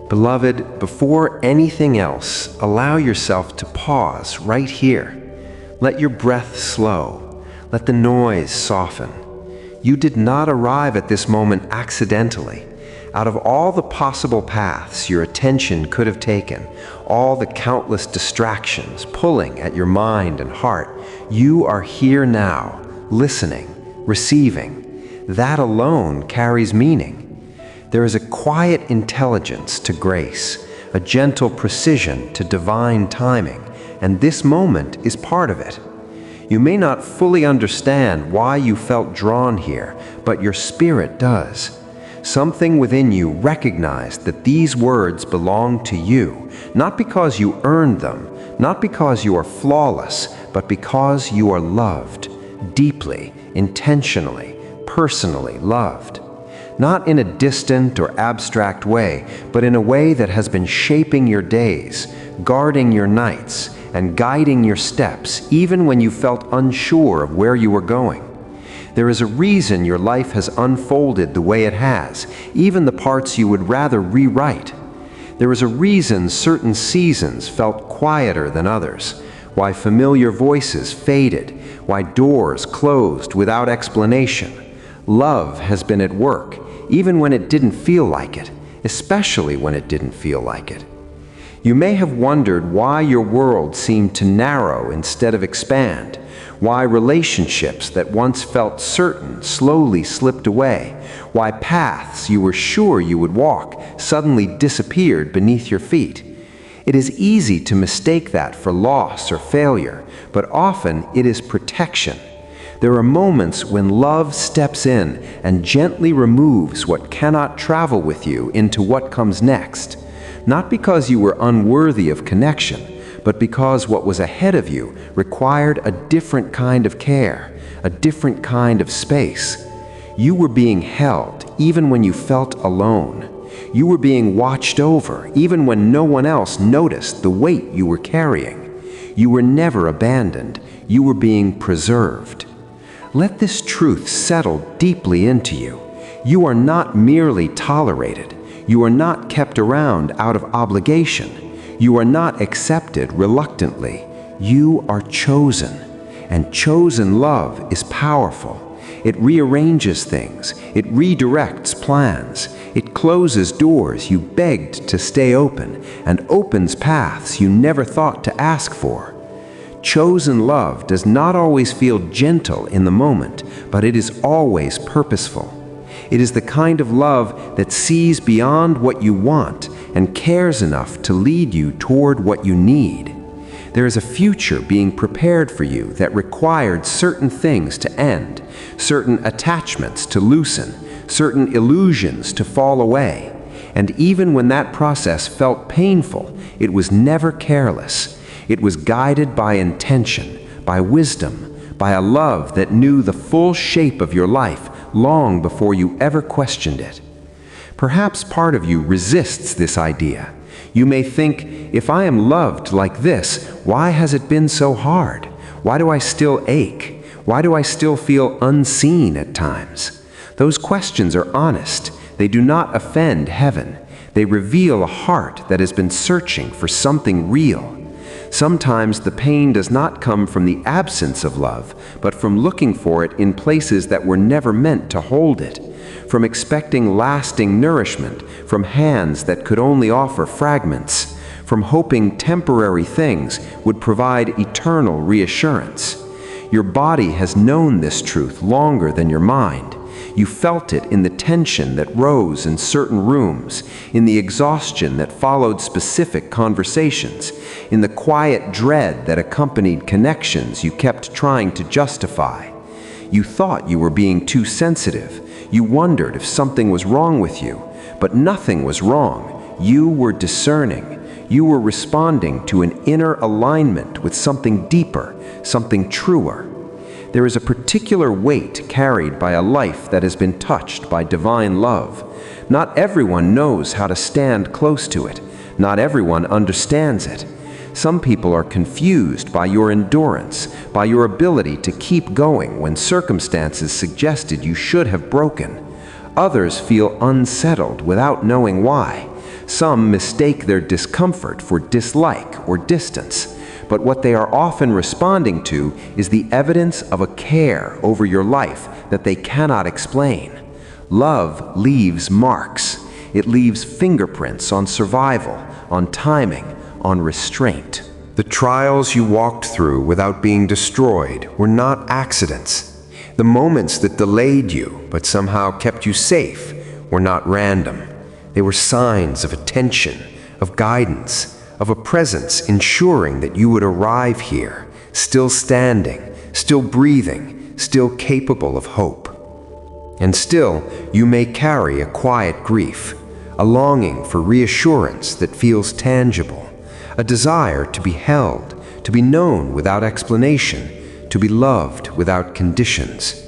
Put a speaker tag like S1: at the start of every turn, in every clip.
S1: Beloved, before anything else, allow yourself to pause right here. Let your breath slow. Let the noise soften. You did not arrive at this moment accidentally. Out of all the possible paths your attention could have taken, all the countless distractions pulling at your mind and heart, you are here now, listening, receiving. That alone carries meaning. There is a quiet intelligence to grace, a gentle precision to divine timing, and this moment is part of it. You may not fully understand why you felt drawn here, but your spirit does. Something within you recognized that these words belong to you, not because you earned them, not because you are flawless, but because you are loved, deeply, intentionally, personally loved. Not in a distant or abstract way, but in a way that has been shaping your days, guarding your nights, and guiding your steps, even when you felt unsure of where you were going. There is a reason your life has unfolded the way it has, even the parts you would rather rewrite. There is a reason certain seasons felt quieter than others, why familiar voices faded, why doors closed without explanation. Love has been at work, even when it didn't feel like it, especially when it didn't feel like it. You may have wondered why your world seemed to narrow instead of expand, why relationships that once felt certain slowly slipped away, why paths you were sure you would walk suddenly disappeared beneath your feet. It is easy to mistake that for loss or failure, but often it is protection. There are moments when love steps in and gently removes what cannot travel with you into what comes next. Not because you were unworthy of connection, but because what was ahead of you required a different kind of care, a different kind of space. You were being held even when you felt alone. You were being watched over even when no one else noticed the weight you were carrying. You were never abandoned. You were being preserved. Let this truth settle deeply into you. You are not merely tolerated. You are not kept around out of obligation. You are not accepted reluctantly. You are chosen. And chosen love is powerful. It rearranges things. It redirects plans. It closes doors you begged to stay open and opens paths you never thought to ask for. Chosen love does not always feel gentle in the moment, but it is always purposeful. It is the kind of love that sees beyond what you want and cares enough to lead you toward what you need. There is a future being prepared for you that required certain things to end, certain attachments to loosen, certain illusions to fall away. And even when that process felt painful, it was never careless. It was guided by intention, by wisdom, by a love that knew the full shape of your life long before you ever questioned it. Perhaps part of you resists this idea. You may think, if I am loved like this, why has it been so hard? Why do I still ache? Why do I still feel unseen at times? Those questions are honest. They do not offend heaven. They reveal a heart that has been searching for something real. Sometimes the pain does not come from the absence of love, but from looking for it in places that were never meant to hold it, from expecting lasting nourishment from hands that could only offer fragments, from hoping temporary things would provide eternal reassurance. Your body has known this truth longer than your mind. You felt it in the tension that rose in certain rooms, in the exhaustion that followed specific conversations, in the quiet dread that accompanied connections you kept trying to justify. You thought you were being too sensitive. You wondered if something was wrong with you, but nothing was wrong. You were discerning. You were responding to an inner alignment with something deeper, something truer. There is a particular weight carried by a life that has been touched by divine love. Not everyone knows how to stand close to it. Not everyone understands it. Some people are confused by your endurance, by your ability to keep going when circumstances suggested you should have broken. Others feel unsettled without knowing why. Some mistake their discomfort for dislike or distance, but what they are often responding to is the evidence of a care over your life that they cannot explain. Love leaves marks. It leaves fingerprints on survival, on timing, on restraint. The trials you walked through without being destroyed were not accidents. The moments that delayed you but somehow kept you safe were not random. They were signs of attention, of guidance, of a presence ensuring that you would arrive here, still standing, still breathing, still capable of hope. And still, you may carry a quiet grief, a longing for reassurance that feels tangible, a desire to be held, to be known without explanation, to be loved without conditions.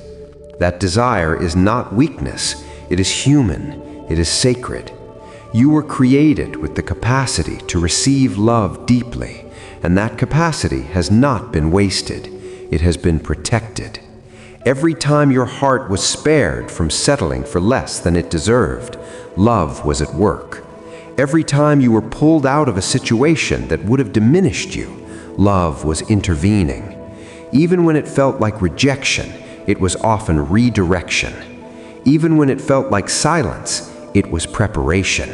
S1: That desire is not weakness, it is human, it is sacred. You were created with the capacity to receive love deeply, and that capacity has not been wasted, it has been protected. Every time your heart was spared from settling for less than it deserved, love was at work. Every time you were pulled out of a situation that would have diminished you, love was intervening. Even when it felt like rejection, it was often redirection. Even when it felt like silence, it was preparation.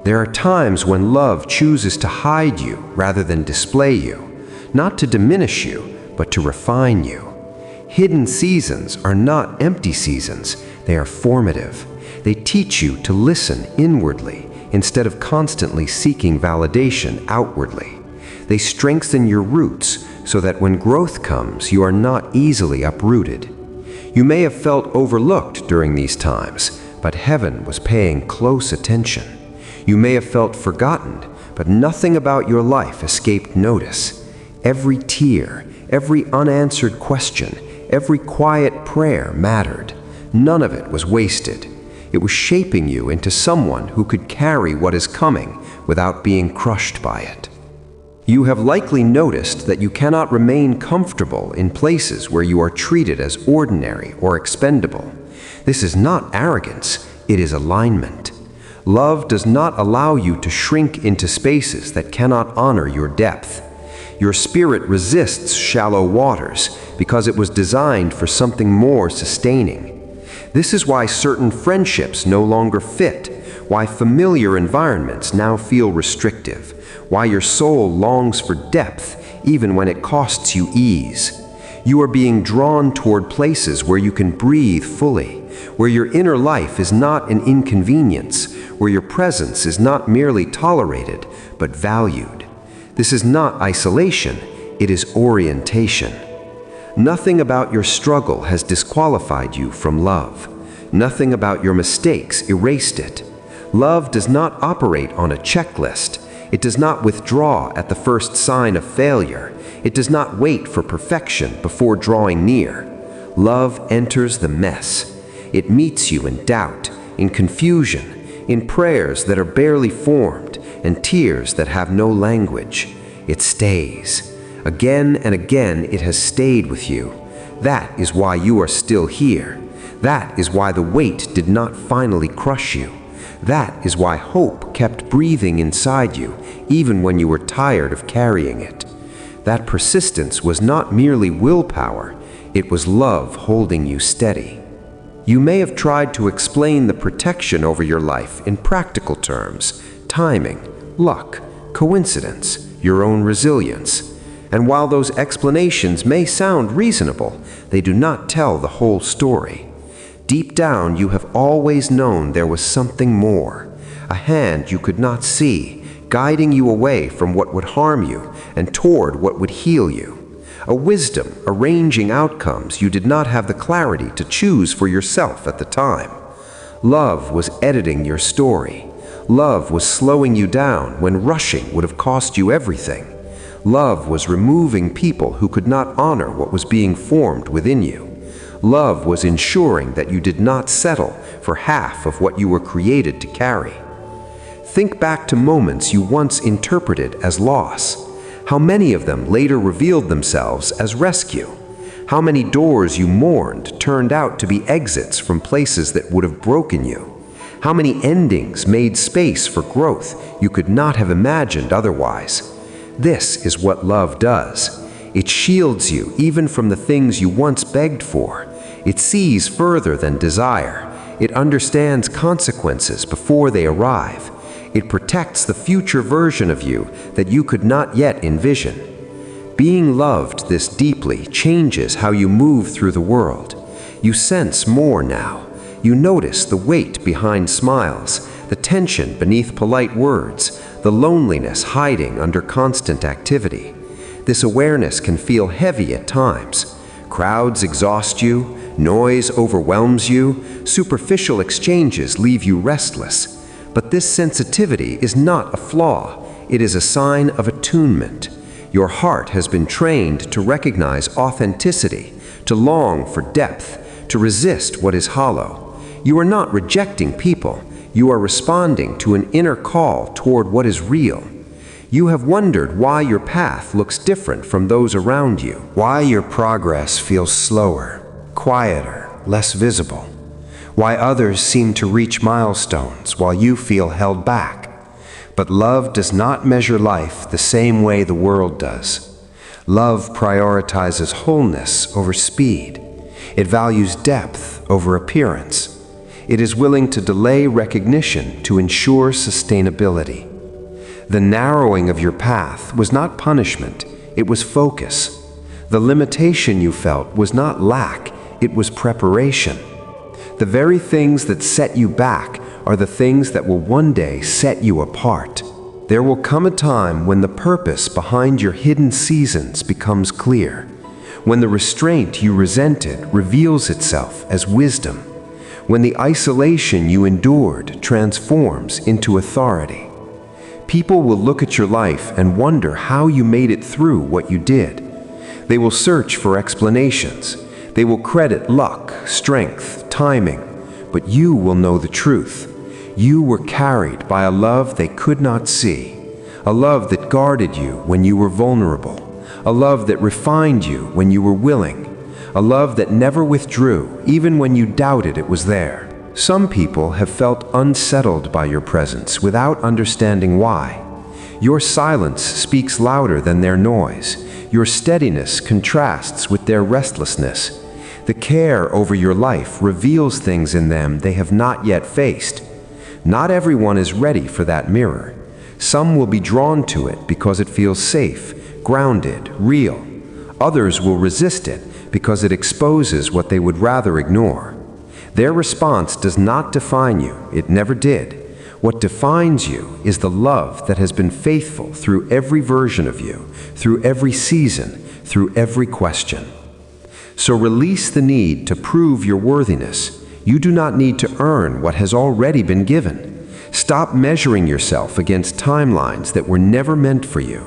S1: There are times when love chooses to hide you rather than display you, not to diminish you, but to refine you. Hidden seasons are not empty seasons, they are formative. They teach you to listen inwardly instead of constantly seeking validation outwardly. They strengthen your roots so that when growth comes, you are not easily uprooted. You may have felt overlooked during these times, but heaven was paying close attention. You may have felt forgotten, but nothing about your life escaped notice. Every tear, every unanswered question, every quiet prayer mattered. None of it was wasted. It was shaping you into someone who could carry what is coming without being crushed by it. You have likely noticed that you cannot remain comfortable in places where you are treated as ordinary or expendable. This is not arrogance, it is alignment. Love does not allow you to shrink into spaces that cannot honor your depth. Your spirit resists shallow waters because it was designed for something more sustaining. This is why certain friendships no longer fit, why familiar environments now feel restrictive, why your soul longs for depth even when it costs you ease. You are being drawn toward places where you can breathe fully, where your inner life is not an inconvenience, where your presence is not merely tolerated, but valued. This is not isolation, it is orientation. Nothing about your struggle has disqualified you from love. Nothing about your mistakes erased it. Love does not operate on a checklist. It does not withdraw at the first sign of failure. It does not wait for perfection before drawing near. Love enters the mess. It meets you in doubt, in confusion, in prayers that are barely formed, and tears that have no language. It stays. Again and again it has stayed with you. That is why you are still here. That is why the weight did not finally crush you. That is why hope kept breathing inside you, even when you were tired of carrying it. That persistence was not merely willpower, it was love holding you steady. You may have tried to explain the protection over your life in practical terms, timing, luck, coincidence, your own resilience. And while those explanations may sound reasonable, they do not tell the whole story. Deep down, you have always known there was something more, a hand you could not see, guiding you away from what would harm you and toward what would heal you. A wisdom arranging outcomes you did not have the clarity to choose for yourself at the time. Love was editing your story. Love was slowing you down when rushing would have cost you everything. Love was removing people who could not honor what was being formed within you. Love was ensuring that you did not settle for half of what you were created to carry. Think back to moments you once interpreted as loss. How many of them later revealed themselves as rescue? How many doors you mourned turned out to be exits from places that would have broken you? How many endings made space for growth you could not have imagined otherwise? This is what love does. It shields you even from the things you once begged for. It sees further than desire. It understands consequences before they arrive. It protects the future version of you that you could not yet envision. Being loved this deeply changes how you move through the world. You sense more now. You notice the weight behind smiles, the tension beneath polite words, the loneliness hiding under constant activity. This awareness can feel heavy at times. Crowds exhaust you, noise overwhelms you, superficial exchanges leave you restless. But this sensitivity is not a flaw. It is a sign of attunement. Your heart has been trained to recognize authenticity, to long for depth, to resist what is hollow. You are not rejecting people. You are responding to an inner call toward what is real. You have wondered why your path looks different from those around you, why your progress feels slower, quieter, less visible, why others seem to reach milestones while you feel held back. But love does not measure life the same way the world does. Love prioritizes wholeness over speed. It values depth over appearance. It is willing to delay recognition to ensure sustainability. The narrowing of your path was not punishment, it was focus. The limitation you felt was not lack, it was preparation. The very things that set you back are the things that will one day set you apart. There will come a time when the purpose behind your hidden seasons becomes clear, when the restraint you resented reveals itself as wisdom, when the isolation you endured transforms into authority. People will look at your life and wonder how you made it through what you did. They will search for explanations. They will credit luck, strength, timing, but you will know the truth. You were carried by a love they could not see, a love that guarded you when you were vulnerable, a love that refined you when you were willing, a love that never withdrew even when you doubted it was there. Some people have felt unsettled by your presence without understanding why. Your silence speaks louder than their noise. Your steadiness contrasts with their restlessness. The care over your life reveals things in them they have not yet faced. Not everyone is ready for that mirror. Some will be drawn to it because it feels safe, grounded, real. Others will resist it because it exposes what they would rather ignore. Their response does not define you. It never did. What defines you is the love that has been faithful through every version of you, through every season, through every question. So release the need to prove your worthiness. You do not need to earn what has already been given. Stop measuring yourself against timelines that were never meant for you.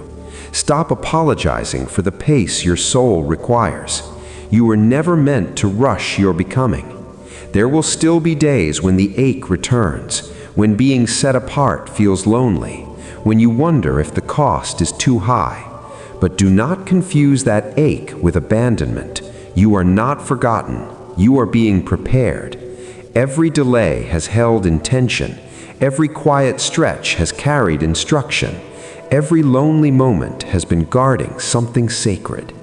S1: Stop apologizing for the pace your soul requires. You were never meant to rush your becoming. There will still be days when the ache returns, when being set apart feels lonely, when you wonder if the cost is too high. But do not confuse that ache with abandonment. You are not forgotten. You are being prepared. Every delay has held intention. Every quiet stretch has carried instruction. Every lonely moment has been guarding something sacred.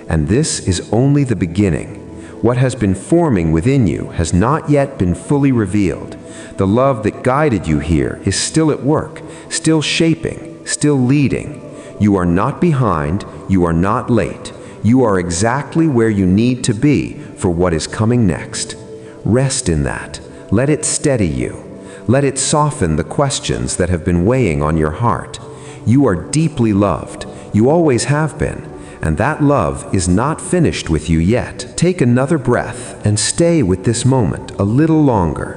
S1: And this is only the beginning. What has been forming within you has not yet been fully revealed. The love that guided you here is still at work, still shaping, still leading. You are not behind, you are not late. You are exactly where you need to be for what is coming next. Rest in that. Let it steady you. Let it soften the questions that have been weighing on your heart. You are deeply loved. You always have been. And that love is not finished with you yet. Take another breath and stay with this moment a little longer.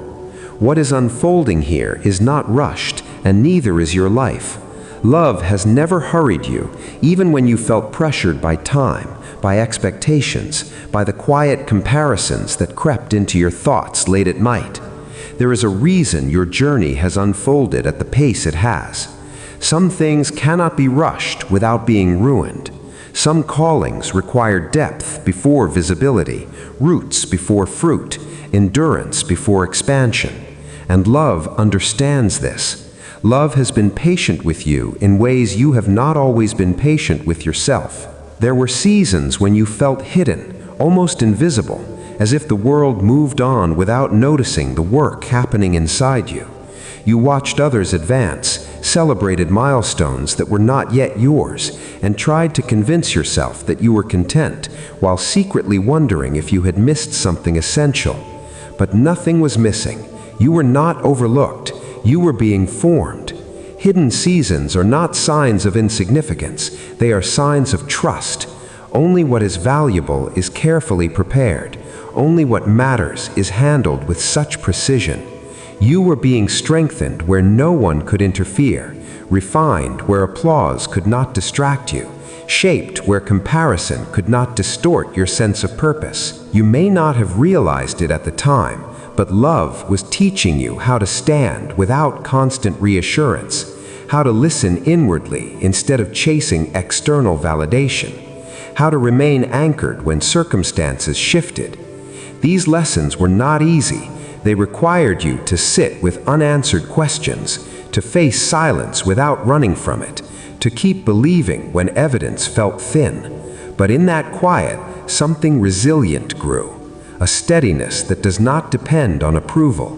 S1: What is unfolding here is not rushed, and neither is your life. Love has never hurried you, even when you felt pressured by time, by expectations, by the quiet comparisons that crept into your thoughts late at night. There is a reason your journey has unfolded at the pace it has. Some things cannot be rushed without being ruined. Some callings require depth before visibility, roots before fruit, endurance before expansion. and love understands this. Love has been patient with you in ways you have not always been patient with yourself. There were seasons when you felt hidden, almost invisible, as if the world moved on without noticing the work happening inside you. You watched others advance, celebrated milestones that were not yet yours, and tried to convince yourself that you were content, while secretly wondering if you had missed something essential. But nothing was missing. You were not overlooked. You were being formed. Hidden seasons are not signs of insignificance. They are signs of trust. Only what is valuable is carefully prepared. Only what matters is handled with such precision. You were being strengthened where no one could interfere, refined where applause could not distract you, shaped where comparison could not distort your sense of purpose. You may not have realized it at the time, but love was teaching you how to stand without constant reassurance, how to listen inwardly instead of chasing external validation, how to remain anchored when circumstances shifted. These lessons were not easy. They required you to sit with unanswered questions, to face silence without running from it, to keep believing when evidence felt thin. But in that quiet, something resilient grew, a steadiness that does not depend on approval,